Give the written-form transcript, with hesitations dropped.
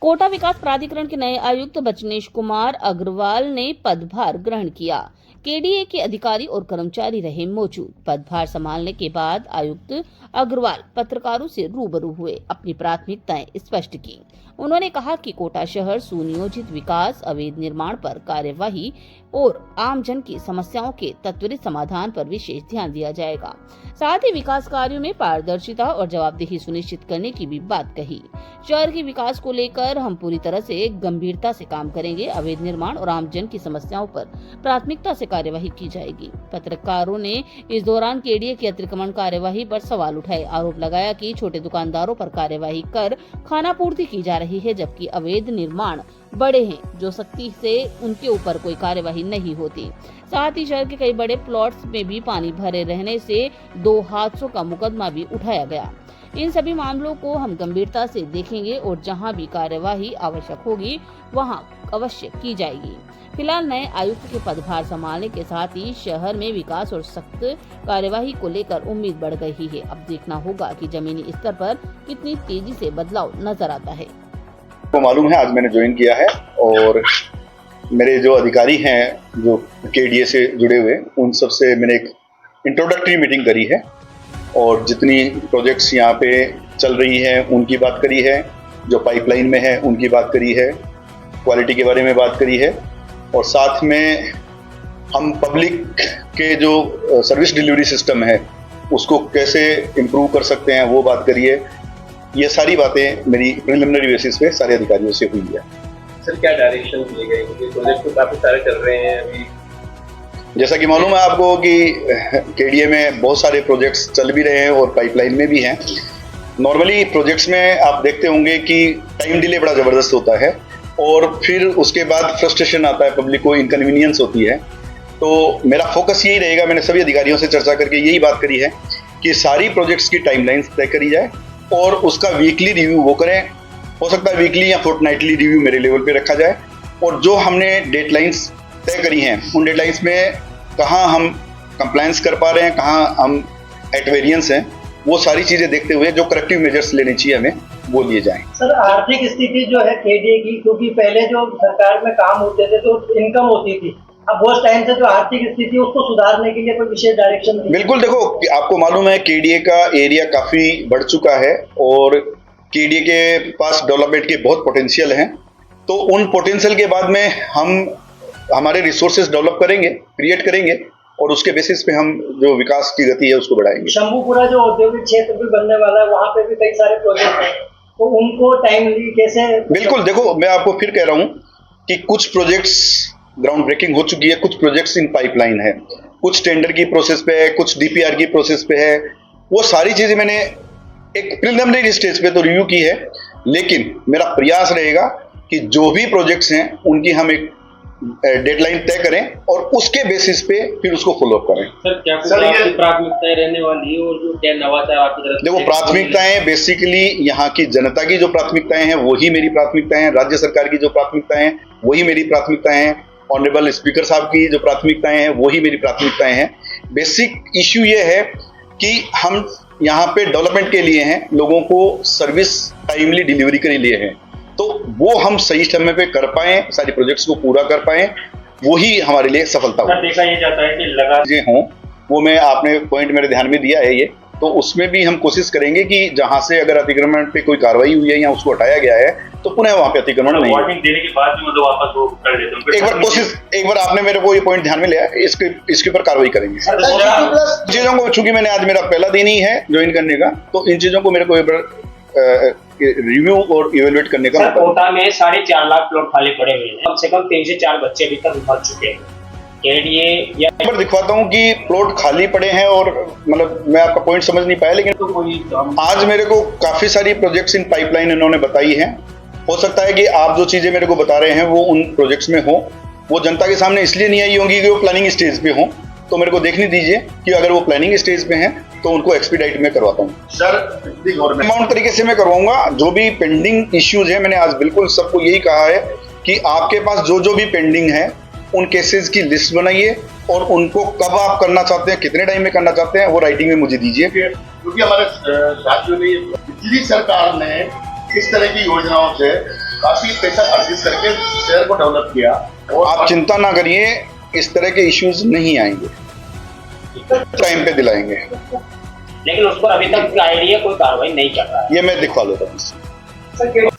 कोटा विकास प्राधिकरण के नए आयुक्त बचनेश कुमार अग्रवाल ने पदभार ग्रहण किया। केडीए के अधिकारी और कर्मचारी रहे मौजूद। पदभार संभालने के बाद आयुक्त अग्रवाल पत्रकारों से रूबरू हुए, अपनी प्राथमिकताएं स्पष्ट की। उन्होंने कहा कि कोटा शहर सुनियोजित विकास, अवैध निर्माण पर कार्यवाही और आमजन की समस्याओं के त्वरित समाधान पर विशेष ध्यान दिया जाएगा। साथ ही विकास कार्यों में पारदर्शिता और जवाबदेही सुनिश्चित करने की भी बात कही। शहर के विकास को लेकर हम पूरी तरह से गंभीरता से काम करेंगे। अवैध निर्माण और आमजन की समस्याओं पर प्राथमिकता से कार्यवाही की जाएगी। पत्रकारों ने इस दौरान केडीए की अतिक्रमण कार्यवाही पर सवाल उठाए। आरोप लगाया कि छोटे दुकानदारों पर कार्यवाही कर खानापूर्ति की जा रही है, जबकि अवैध निर्माण बड़े हैं जो सख्ती से उनके ऊपर कोई कार्यवाही नहीं होती। साथ ही शहर के कई बड़े प्लॉट्स में भी पानी भरे रहने से 2 हादसों का मुकदमा भी उठाया गया। इन सभी मामलों को हम गंभीरता से देखेंगे और जहां भी कार्यवाही आवश्यक होगी वहां अवश्य की जाएगी। फिलहाल नए आयुक्त के पदभार संभालने के साथ ही शहर में विकास और सख्त कार्यवाही को लेकर उम्मीद बढ़ गई है। अब देखना होगा कि जमीनी स्तर पर कितनी तेजी से बदलाव नजर आता है। तो मालूम है, आज मैंने ज्वाइन किया है और मेरे जो अधिकारी हैं जो केडीए से जुड़े हुए, उन सब से मैंने एक इंट्रोडक्टरी मीटिंग करी है और जितनी प्रोजेक्ट्स यहाँ पे चल रही हैं उनकी बात करी है, जो पाइपलाइन में है उनकी बात करी है, क्वालिटी के बारे में बात करी है और साथ में हम पब्लिक के जो सर्विस डिलीवरी सिस्टम है उसको कैसे इम्प्रूव कर सकते हैं वो बात करी है। ये सारी बातें मेरी प्रिलिमिनरी बेसिस पे सारे अधिकारियों से हुई है। सर, क्या डायरेक्शन दिए गए? क्योंकि प्रोजेक्ट तो काफी सारे चल रहे हैं अभी। जैसा कि मालूम है आपको कि केडीए में बहुत सारे प्रोजेक्ट्स चल भी रहे हैं और पाइपलाइन में भी हैं। नॉर्मली प्रोजेक्ट्स में आप देखते होंगे कि टाइम डिले बड़ा ज़बरदस्त होता है और फिर उसके बाद फ्रस्ट्रेशन आता है, पब्लिक को इनकन्वीनियंस होती है। तो मेरा फोकस यही रहेगा, मैंने सभी अधिकारियों से चर्चा करके यही बात करी है कि सारी प्रोजेक्ट्स की टाइमलाइंस तय करी जाए और उसका वीकली रिव्यू वो करें। हो सकता है वीकली या फोर्टनाइटली रिव्यू मेरे लेवल पे रखा जाए और जो हमने डेडलाइंस तय करी हैं उन डेडलाइंस में कहाँ हम कंप्लायंस कर पा रहे हैं, कहाँ हम एट वेरियंस हैं, वो सारी चीज़ें देखते हुए जो करेक्टिव मेजर्स लेने चाहिए हमें वो लिए जाएं। सर, आर्थिक स्थिति जो है केडीए की, क्योंकि पहले जो सरकार में काम होते थे तो इनकम होती थी, अब उस टाइम से जो आर्थिक स्थिति उसको सुधारने के लिए कोई विशेष डायरेक्शन? बिल्कुल, देखो आपको मालूम है केडीए का एरिया काफ़ी बढ़ चुका है और केडीए के पास डेवलपमेंट के बहुत पोटेंशियल हैं। तो उन पोटेंशियल के बाद में हम हमारे रिसोर्सेज डेवलप करेंगे, क्रिएट करेंगे और उसके बेसिस पे हम जो विकास की गति है उसको बढ़ाएंगे। शंभूपुरा जो औद्योगिक क्षेत्र भी बनने वाला है, वहाँ पे भी कई सारे प्रोजेक्ट हैं, तो उनको टाइमली कैसे? बिल्कुल, देखो मैं आपको फिर कह रहा हूँ कि कुछ प्रोजेक्ट्स ग्राउंड ब्रेकिंग हो चुकी है, कुछ प्रोजेक्ट्स इन पाइपलाइन है, कुछ टेंडर की प्रोसेस पे है, कुछ डीपीआर की प्रोसेस पे है। वो सारी चीजें मैंने एक प्रिलिमिनरी स्टेज पे तो रिव्यू की है, लेकिन मेरा प्रयास रहेगा कि जो भी प्रोजेक्ट्स हैं उनकी हम एक डेडलाइन तय करें और उसके बेसिस पे फिर उसको फॉलो अप करें। सर, क्या आपकी प्राथमिकताएं रहने वाली है और जो क्या नवाचार आपकी तरफ? देखो, प्राथमिकताएं बेसिकली यहाँ की जनता की जो प्राथमिकताएं हैं वही मेरी प्राथमिकताएं हैं, राज्य सरकार की जो प्राथमिकताएं हैं वही मेरी प्राथमिकताएं हैं, ऑनरेबल स्पीकर साहब की जो प्राथमिकताएं हैं वही मेरी प्राथमिकताएं हैं। बेसिक इश्यू ये है कि हम यहाँ पे डेवलपमेंट के लिए हैं, लोगों को सर्विस टाइमली डिलीवरी के लिए हैं, तो वो हम सही समय पे कर पाएं, सारी प्रोजेक्ट्स को पूरा कर पाएं, वही हमारे लिए सफलता हो। देखा ये जाता है कि लगातार हों, वो मैं आपने पॉइंट मेरे ध्यान में दिया है ये, तो उसमें भी हम कोशिश करेंगे कि जहां से अगर अतिक्रमण पे कोई कार्रवाई हुई है या उसको हटाया गया है तो पुनः वहां पे अतिक्रमण नहीं। वार्निंग देने के बाद भी मतलब वापस वो कर देते हैं। एक बार आपने मेरे को ये पॉइंट ध्यान में लिया, इसके ऊपर कार्रवाई करेंगे। चीजों को, चूंकि मैंने आज मेरा पहला दिन ही है ज्वाइन करने का, तो इन चीजों को मेरे को रिव्यू और इवेलुएट करने का मौका। कोटा में 4.5 लाख प्लॉट खाली पड़े हुए हैं, कम से कम 3 से 4 बच्चे अभी तक मर चुके हैं। केडीए पर दिखवाता हूँ कि प्लॉट खाली पड़े हैं और मतलब मैं आपका पॉइंट समझ नहीं पाया, लेकिन तो आज मेरे को काफी सारी प्रोजेक्ट्स इन पाइपलाइन इन्होंने बताई हैं। हो सकता है कि आप जो चीजें मेरे को बता रहे हैं वो उन प्रोजेक्ट्स में हो, वो जनता के सामने इसलिए नहीं आई होंगी कि वो प्लानिंग स्टेज पे हो, तो मेरे को देखने दीजिए कि अगर वो प्लानिंग स्टेज पे हैं तो उनको एक्सपीडाइट में करवाता हूँ। सर, अमाउंट तरीके से मैं करवाऊंगा। जो भी पेंडिंग इश्यूज है, मैंने आज बिल्कुल सबको यही कहा है कि आपके पास जो भी पेंडिंग है उन केसेस की लिस्ट बनाइए और उनको कब आप करना चाहते हैं, कितने टाइम में करना चाहते हैं, वो राइटिंग में मुझे दीजिए। क्योंकि हमारे राज्यों में पिछली सरकार ने इस तरह की योजनाओं से काफी पैसा अर्जित करके शहर को डेवलप किया। और आप चिंता ना करिए, इस तरह के इश्यूज नहीं आएंगे, टाइम पे दिलाएंगे। लेकिन उस पर अभी तक आईडीए कोई कार्रवाई नहीं कर रहा है। ये मैं दिखवा लेता हूँ।